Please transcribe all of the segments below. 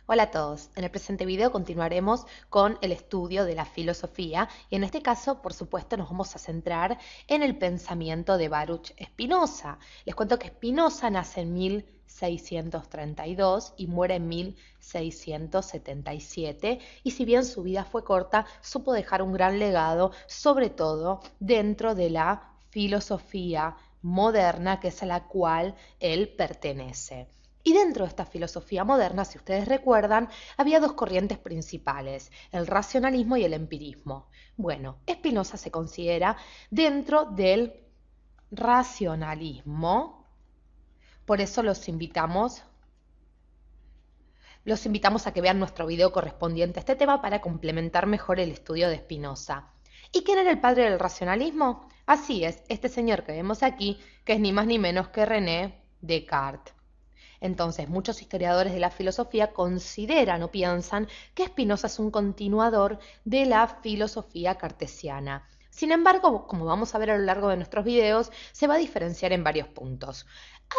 Hola a todos, en el presente video continuaremos con el estudio de la filosofía y en este caso, por supuesto, nos vamos a centrar en el pensamiento de Baruch Spinoza. Les cuento que Spinoza nace en 1632 y muere en 1677 y si bien su vida fue corta, supo dejar un gran legado, sobre todo dentro de la filosofía moderna que es a la cual él pertenece. Y dentro de esta filosofía moderna, si ustedes recuerdan, había dos corrientes principales, el racionalismo y el empirismo. Bueno, Spinoza se considera dentro del racionalismo, por eso los invitamos a que vean nuestro video correspondiente a este tema para complementar mejor el estudio de Spinoza. ¿Y quién era el padre del racionalismo? Así es, este señor que vemos aquí, que es ni más ni menos que René Descartes. Entonces, muchos historiadores de la filosofía consideran o piensan que Spinoza es un continuador de la filosofía cartesiana. Sin embargo, como vamos a ver a lo largo de nuestros videos, se va a diferenciar en varios puntos.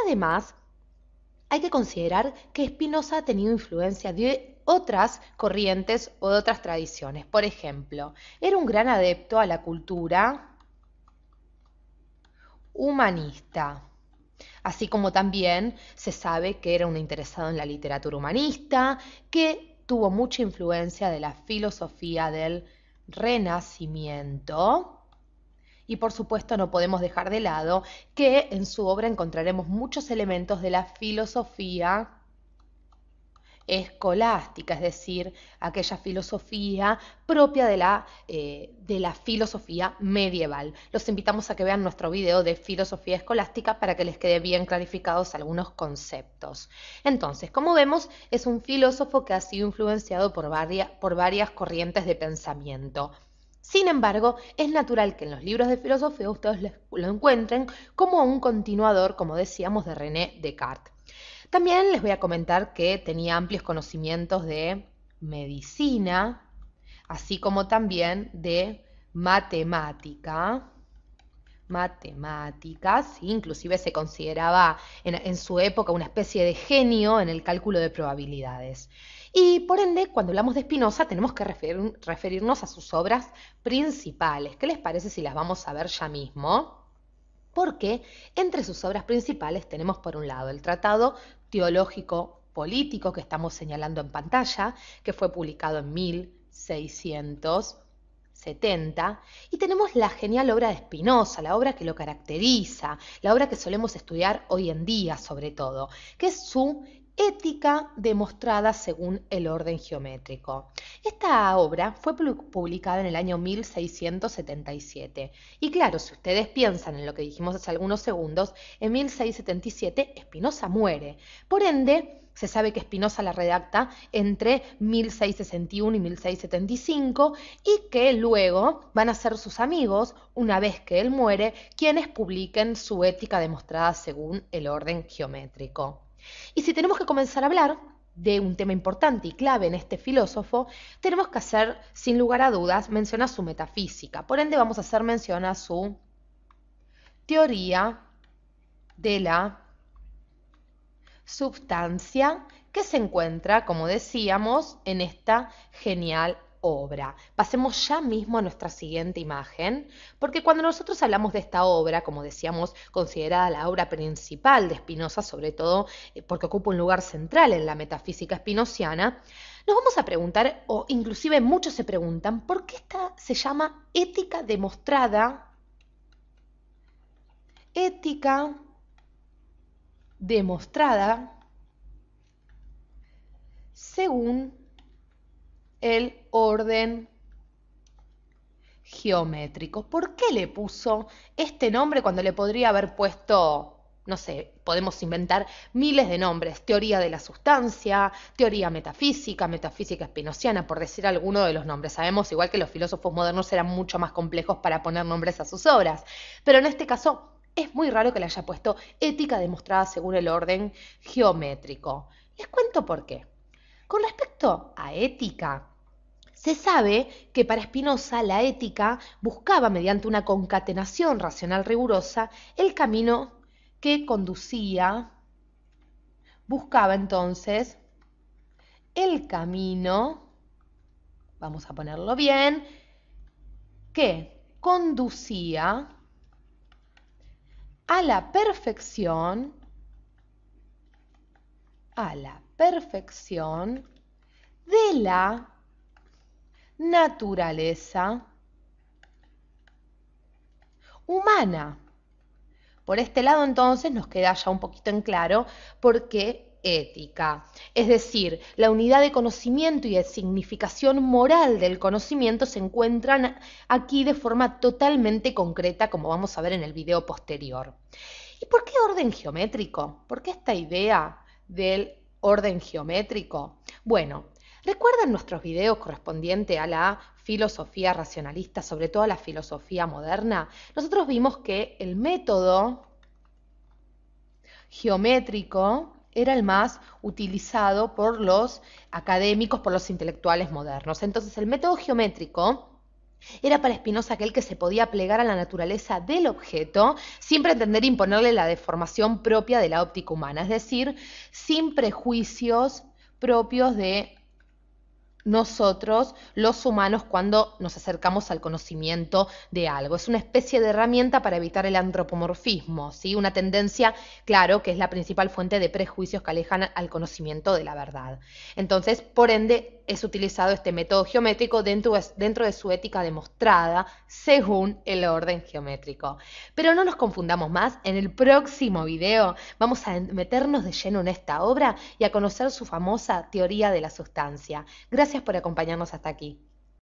Además, hay que considerar que Spinoza ha tenido influencia de otras corrientes o de otras tradiciones. Por ejemplo, era un gran adepto a la cultura humanista. Así como también se sabe que era un interesado en la literatura humanista, que tuvo mucha influencia de la filosofía del Renacimiento. Y por supuesto no podemos dejar de lado que en su obra encontraremos muchos elementos de la filosofía escolástica, es decir, aquella filosofía propia de la filosofía medieval. Los invitamos a que vean nuestro video de filosofía escolástica para que les quede bien clarificados algunos conceptos. Entonces, como vemos, es un filósofo que ha sido influenciado por varias corrientes de pensamiento. Sin embargo, es natural que en los libros de filosofía ustedes lo encuentren como un continuador, como decíamos, de René Descartes. También les voy a comentar que tenía amplios conocimientos de medicina, así como también de matemáticas, ¿sí? Inclusive se consideraba en su época una especie de genio en el cálculo de probabilidades. Y por ende, cuando hablamos de Spinoza, tenemos que referirnos a sus obras principales. ¿Qué les parece si las vamos a ver ya mismo? Porque entre sus obras principales tenemos por un lado el Tratado Teológico Político que estamos señalando en pantalla, que fue publicado en 1670, y tenemos la genial obra de Spinoza, la obra que lo caracteriza, la obra que solemos estudiar hoy en día sobre todo, que es su Ética demostrada según el orden geométrico. Esta obra fue publicada en el año 1677 y claro, si ustedes piensan en lo que dijimos hace algunos segundos, en 1677 Spinoza muere. Por ende, se sabe que Spinoza la redacta entre 1661 y 1675 y que luego van a ser sus amigos, una vez que él muere, quienes publiquen su Ética demostrada según el orden geométrico. Y si tenemos que comenzar a hablar de un tema importante y clave en este filósofo, tenemos que hacer, sin lugar a dudas, mención a su metafísica. Por ende, vamos a hacer mención a su teoría de la substancia que se encuentra, como decíamos, en esta genial obra. Pasemos ya mismo a nuestra siguiente imagen, porque cuando nosotros hablamos de esta obra, como decíamos, considerada la obra principal de Spinoza, sobre todo porque ocupa un lugar central en la metafísica spinociana, nos vamos a preguntar, o inclusive muchos se preguntan, ¿por qué esta se llama ética demostrada? Ética demostrada según el orden geométrico. ¿Por qué le puso este nombre cuando le podría haber puesto, no sé, podemos inventar miles de nombres? Teoría de la sustancia, teoría metafísica, metafísica spinociana, por decir alguno de los nombres. Sabemos igual que los filósofos modernos eran mucho más complejos para poner nombres a sus obras, pero en este caso es muy raro que le haya puesto ética demostrada según el orden geométrico. Les cuento por qué. Con respecto a ética, se sabe que para Spinoza la ética buscaba, mediante una concatenación racional rigurosa, el camino que conducía, buscaba entonces el el camino, vamos a ponerlo bien, que conducía a la perfección de la naturaleza humana. Por este lado, entonces, nos queda ya un poquito en claro por qué ética. Es decir, la unidad de conocimiento y de significación moral del conocimiento se encuentran aquí de forma totalmente concreta, como vamos a ver en el video posterior. ¿Y por qué orden geométrico? ¿Por qué esta idea del orden geométrico? Bueno, ¿recuerdan nuestros videos correspondientes a la filosofía racionalista, sobre todo a la filosofía moderna? Nosotros vimos que el método geométrico era el más utilizado por los académicos, por los intelectuales modernos. Entonces, el método geométrico era para Spinoza aquel que se podía plegar a la naturaleza del objeto sin pretender imponerle la deformación propia de la óptica humana, es decir, sin prejuicios propios de nosotros, los humanos, cuando nos acercamos al conocimiento de algo. Es una especie de herramienta para evitar el antropomorfismo, ¿sí? Una tendencia, claro, que es la principal fuente de prejuicios que alejan al conocimiento de la verdad. Entonces, por ende, es utilizado este método geométrico dentro de su ética demostrada según el orden geométrico. Pero no nos confundamos más, en el próximo video vamos a meternos de lleno en esta obra y a conocer su famosa teoría de la sustancia. Gracias por acompañarnos hasta aquí.